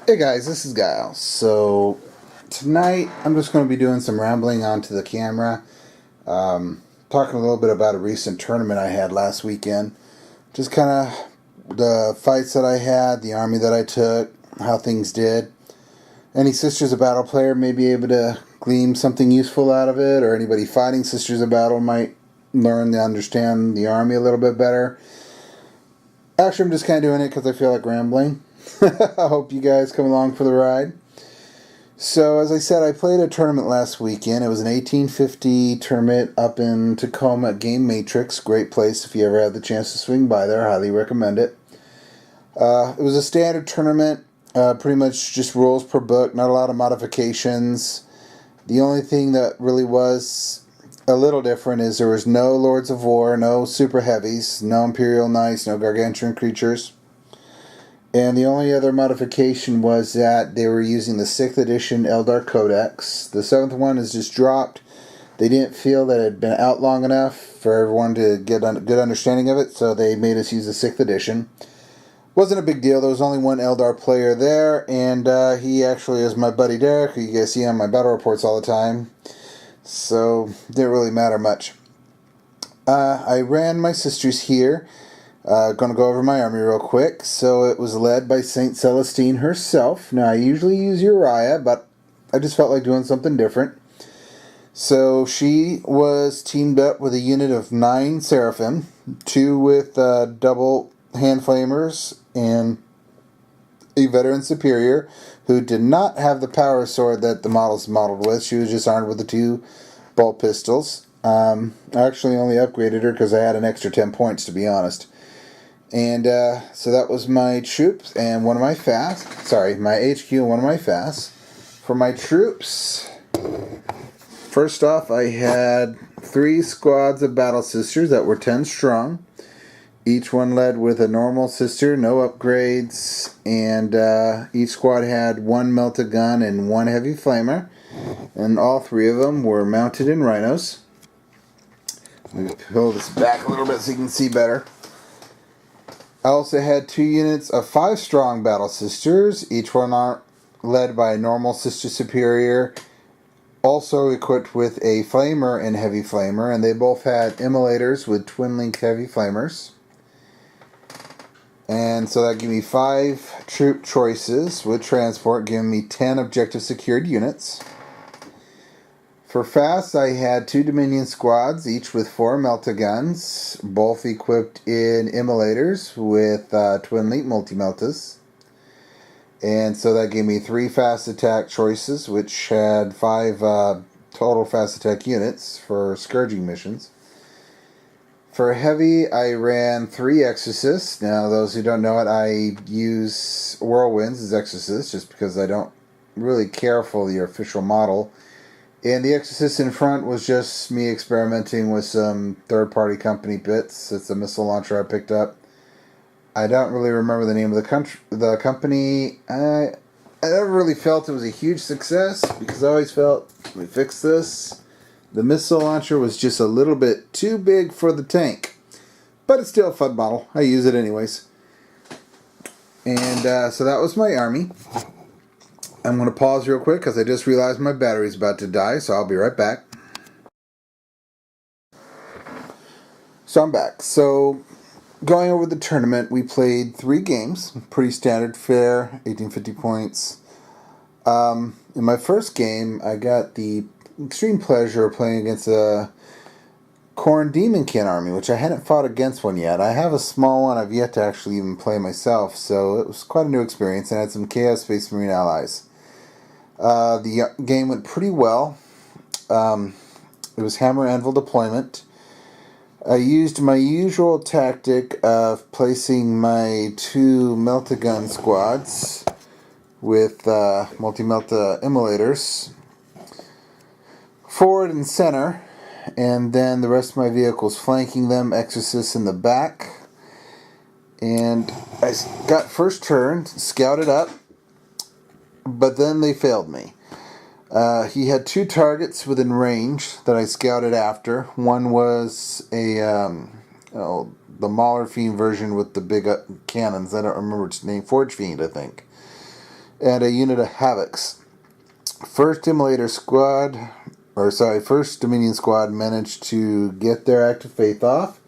Hey guys, this is Guile. So tonight I'm just going to be doing some rambling onto the camera, talking a little bit about a recent tournament I had last weekend. Just kind of the fights that I had, the army that I took, how things did. Any Sisters of Battle player may be able to glean something useful out of it, or anybody fighting Sisters of Battle might learn to understand the army a little bit better. Actually, I'm just kind of doing it because I feel like rambling. I hope you guys come along for the ride. So, as I said, I played a tournament last weekend. It was an 1850 tournament up in Tacoma at Game Matrix. Great place if you ever have the chance to swing by there. Highly recommend it. It was a standard tournament, pretty much just rules per book, not a lot of modifications. The only thing that really was a little different is there was no Lords of War, no Super Heavies, no Imperial Knights, no Gargantuan creatures. And the only other modification was that they were using the 6th edition Eldar Codex. The 7th one is just dropped. They didn't feel that it had been out long enough for everyone to get a good understanding of it, so they made us use the 6th edition. Wasn't a big deal. There was only one Eldar player there, and he actually is my buddy Derek, who you guys see on my battle reports all the time. So, didn't really matter much. I ran my sisters here. Going to go over my army real quick. So it was led by Saint Celestine herself. Now I usually use Uriah, but I just felt like doing something different. So she was teamed up with a unit of 9 Seraphim, 2 with double hand flamers, and a veteran superior who did not have the power sword that the model's modeled with. She was just armed with the 2 bolt pistols. I actually only upgraded her because I had an extra 10 points, to be honest. And so that was my troops and one of my fasts. Sorry, my HQ and one of my fasts. For my troops, first off, I had 3 squads of battle sisters that were 10 strong. Each one led with a normal sister, no upgrades. And each squad had 1 melta gun and 1 heavy flamer. And all 3 of them were mounted in rhinos. Let me pull this back a little bit so you can see better. I also had 2 units of 5 strong battle sisters, each one led by a normal sister superior, also equipped with a flamer and heavy flamer, and they both had immolators with twin link heavy flamers. And so that gave me 5 troop choices with transport, giving me 10 objective secured units. For fast, I had 2 Dominion squads, each with 4 melta guns, both equipped in immolators with twin link multi-meltas. And so that gave me 3 fast attack choices, which had 5 total fast attack units for scourging missions. For heavy, I ran 3 exorcists. Now, those who don't know it, I use whirlwinds as exorcists just because I don't really care for the official model. And the Exorcist in front was just me experimenting with some third-party company bits. It's a missile launcher I picked up. I don't really remember the name of the company. I never really felt it was a huge success because I always felt, we fixed this. The missile launcher was just a little bit too big for the tank. But it's still a fun model. I use it anyways. And so that was my army. I'm going to pause real quick because I just realized my battery's about to die, so I'll be right back. So I'm back. So, going over the tournament, we played 3 games. Pretty standard fare, 1850 points. In my first game, I got the extreme pleasure of playing against a Khorne Demonkin army, which I hadn't fought against one yet. I have a small one I've yet to actually even play myself, so it was quite a new experience, and I had some Chaos Space Marine allies. The game went pretty well. It was hammer anvil deployment. I used my usual tactic of placing my 2 melta gun squads with multi-melta immolators forward and center, and then the rest of my vehicles flanking them, exorcists in the back. And I got first turn, scouted up, but then they failed me. He had 2 targets within range that I scouted after. One was the Mauler Fiend version with the big cannons. I don't remember its name. Forge Fiend, I think. and a unit of Havocs. First Dominion squad managed to get their Act of Faith off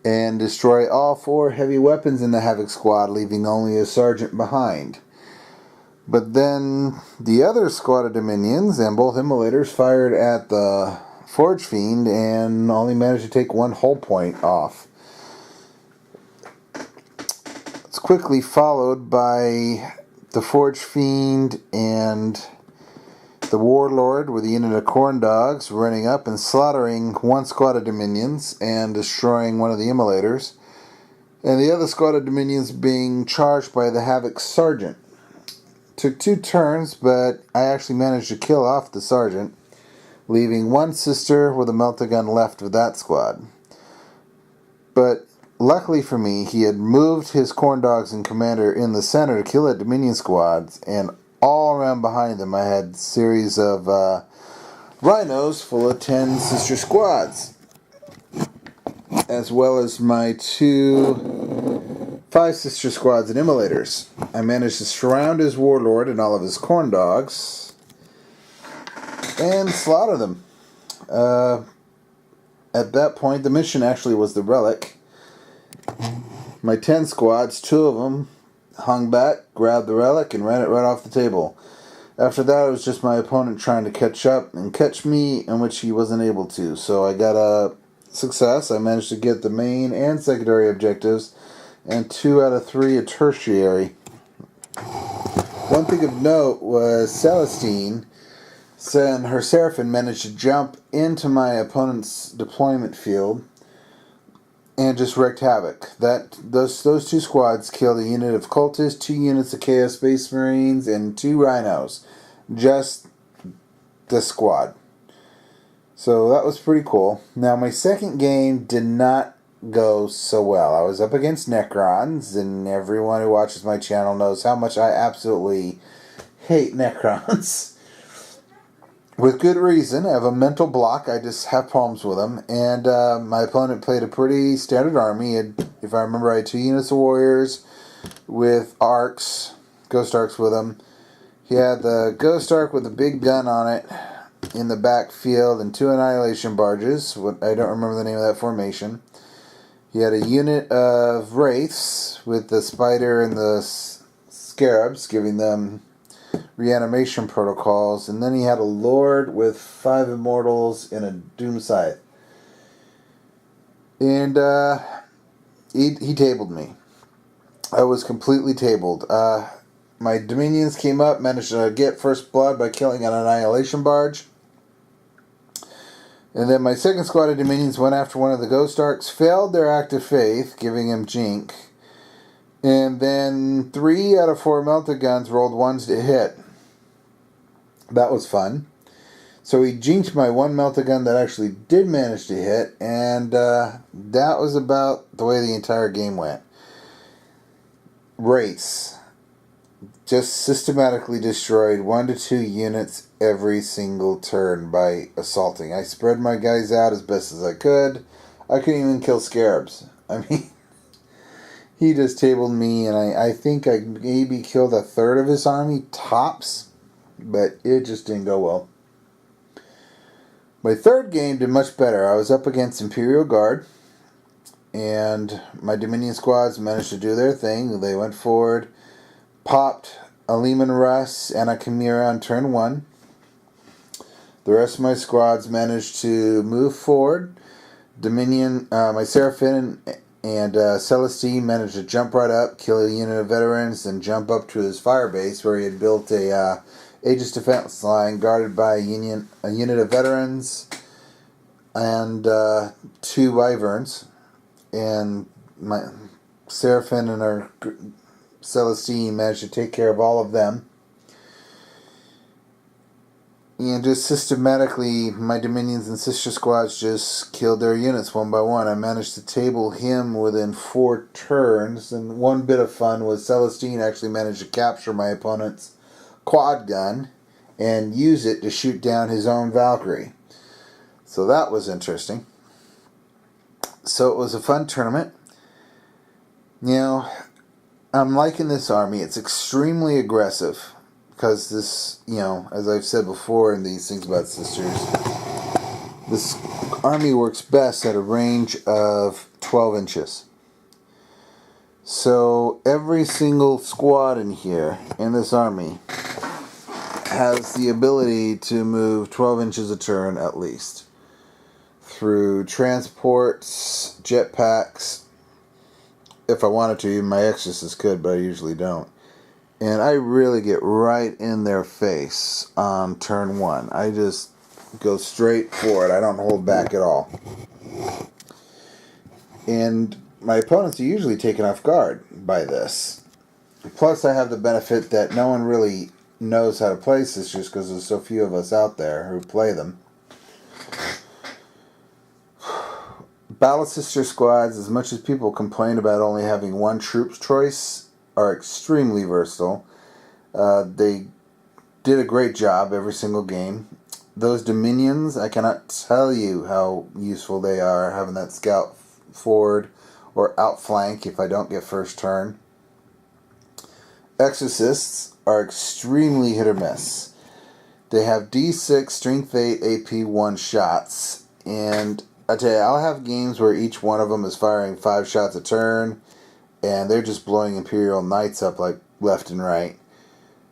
and destroy all 4 heavy weapons in the Havoc squad, leaving only a sergeant behind. But then the other squad of Dominions and both Immolators fired at the Forge Fiend and only managed to take 1 hull point off. It's quickly followed by the Forge Fiend and the Warlord with a unit of Corn Dogs running up and slaughtering 1 squad of Dominions and destroying 1 of the Immolators, and the other squad of Dominions being charged by the Havoc Sergeant. Took 2 turns, but I actually managed to kill off the Sergeant, leaving 1 sister with a melta-gun left of that squad. But luckily for me, he had moved his Corn Dogs and Commander in the center to kill at Dominion squads, and all around behind them I had a series of rhinos full of 10 sister squads, as well as my 5 sister squads and Immolators. I managed to surround his Warlord and all of his Corn Dogs and slaughter them. At that point, the mission actually was the Relic. My 10 squads, 2 of them hung back, grabbed the Relic, and ran it right off the table. After that, it was just my opponent trying to catch up and catch me, in which he wasn't able to. So I got a success. I managed to get the main and secondary objectives, and 2 out of 3 a tertiary. One thing of note was Celestine and her Seraphim managed to jump into my opponent's deployment field and just wreaked havoc. Those 2 squads killed a unit of cultists, 2 units of Chaos Space Marines, and 2 rhinos. Just the squad. So that was pretty cool. Now my second game did not go so well. I was up against Necrons, and everyone who watches my channel knows how much I absolutely hate Necrons. With good reason. I have a mental block. I just have problems with them. And my opponent played a pretty standard army. If I remember, I had 2 units of warriors with arcs, ghost arcs with him. He had the ghost arc with a big gun on it in the backfield and 2 annihilation barges. I don't remember the name of that formation. He had a unit of wraiths with the spider and the scarabs, giving them reanimation protocols, and then he had a lord with 5 immortals and a doom scythe. And he tabled me. I was completely tabled. My Dominions came up, managed to get first blood by killing an annihilation barge. And then my second squad of Dominions went after 1 of the Ghost Arcs, failed their Act of Faith, giving him Jink. And then 3 out of 4 melta guns rolled 1s to hit. That was fun. So he jinked my 1 melta gun that actually did manage to hit, and that was about the way the entire game went. Wraiths just systematically destroyed 1 to 2 units every single turn by assaulting. I spread my guys out as best as I could. I couldn't even kill scarabs. I mean, he just tabled me, and I think I maybe killed 1/3 of his army, tops, but it just didn't go well. My third game did much better. I was up against Imperial Guard, and my Dominion squads managed to do their thing. They went forward, popped a Leman Russ and a Chimera on turn 1. The rest of my squads managed to move forward. My Seraphim and Celestine managed to jump right up, kill a unit of veterans, and jump up to his fire base where he had built a Aegis defense line guarded by a unit of veterans and 2 wyverns. And my Seraphim and her Celestine managed to take care of all of them. And just systematically, my Dominions and sister squads just killed their units 1 by 1. I managed to table him within 4 turns. And one bit of fun was Celestine actually managed to capture my opponent's quad gun and use it to shoot down his own Valkyrie. So that was interesting. So it was a fun tournament. Now, I'm liking this army. It's extremely aggressive. because this, as I've said before in these things about sisters, this army works best at a range of 12 inches. So every single squad in here, in this army, has the ability to move 12 inches a turn at least. Through transports, jetpacks. If I wanted to, even my exorcist could, but I usually don't. And I really get right in their face on turn 1. I just go straight for it. I don't hold back at all. And my opponents are usually taken off guard by this. Plus, I have the benefit that no one really knows how to play sisters because there's so few of us out there who play them. Battle Sister squads, as much as people complain about only having one troop choice, are extremely versatile. They did a great job every single game. Those Dominions, I cannot tell you how useful they are, having that scout forward or outflank if I don't get first turn. Exorcists are extremely hit or miss. They have D6, Strength 8, AP 1 shots, and I tell you, I'll have games where each one of them is firing 5 shots a turn, and they're just blowing Imperial Knights up like left and right.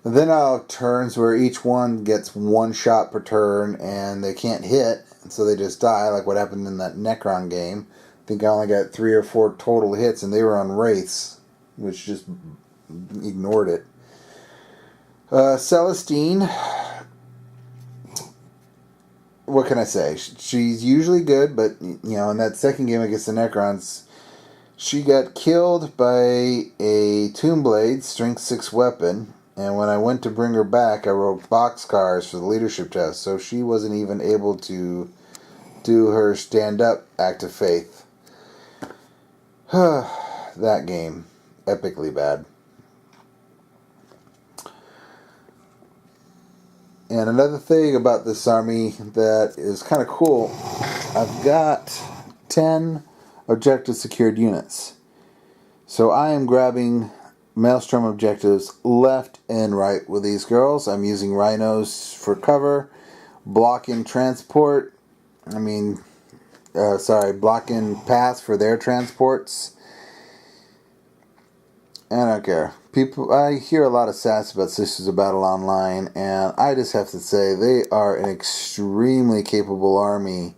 And then I'll have turns where each one gets 1 shot per turn, and they can't hit, and so they just die, like what happened in that Necron game. I think I only got 3 or 4 total hits, and they were on Wraiths, which just ignored it. Celestine, what can I say? She's usually good, but in that second game against the Necrons, she got killed by a Tombblade Strength 6 weapon, and when I went to bring her back, I rolled boxcars for the leadership test, so she wasn't even able to do her stand-up act of faith. That game, epically bad. And another thing about this army that is kind of cool, I've got 10 objective secured units. So I am grabbing Maelstrom objectives left and right with these girls. I'm using rhinos for cover, blocking transport, blocking paths for their transports. And I don't care. I hear a lot of sass about Sisters of Battle Online, and I just have to say they are an extremely capable army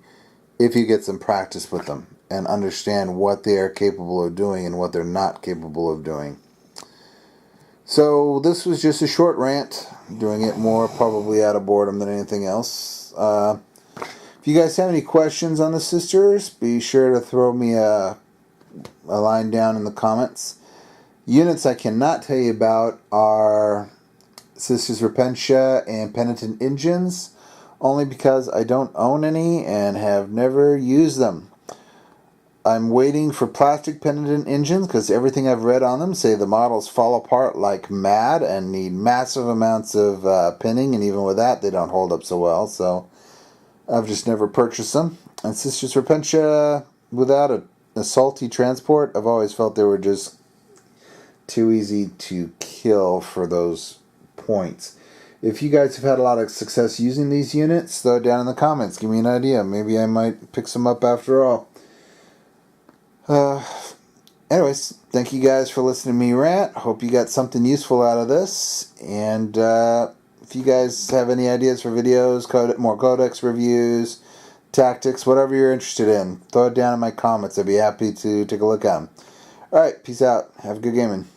if you get some practice with them and understand what they are capable of doing and what they're not capable of doing. So this was just a short rant, doing it more probably out of boredom than anything else. If you guys have any questions on the Sisters, be sure to throw me a line down in the comments. Units I cannot tell you about are Sisters Repentia and Penitent Engines, only because I don't own any and have never used them. I'm waiting for plastic Penitent Engines because everything I've read on them say the models fall apart like mad and need massive amounts of pinning, and even with that they don't hold up so well, so I've just never purchased them. And Sisters Repentia, without a salty transport, I've always felt they were just too easy to kill for those points. If you guys have had a lot of success using these units, throw it down in the comments. Give me an idea. Maybe I might pick some up after all. Anyways, thank you guys for listening to me rant. Hope you got something useful out of this. And if you guys have any ideas for videos, more Codex reviews, tactics, whatever you're interested in, throw it down in my comments. I'd be happy to take a look at them. Alright, peace out. Have a good gaming.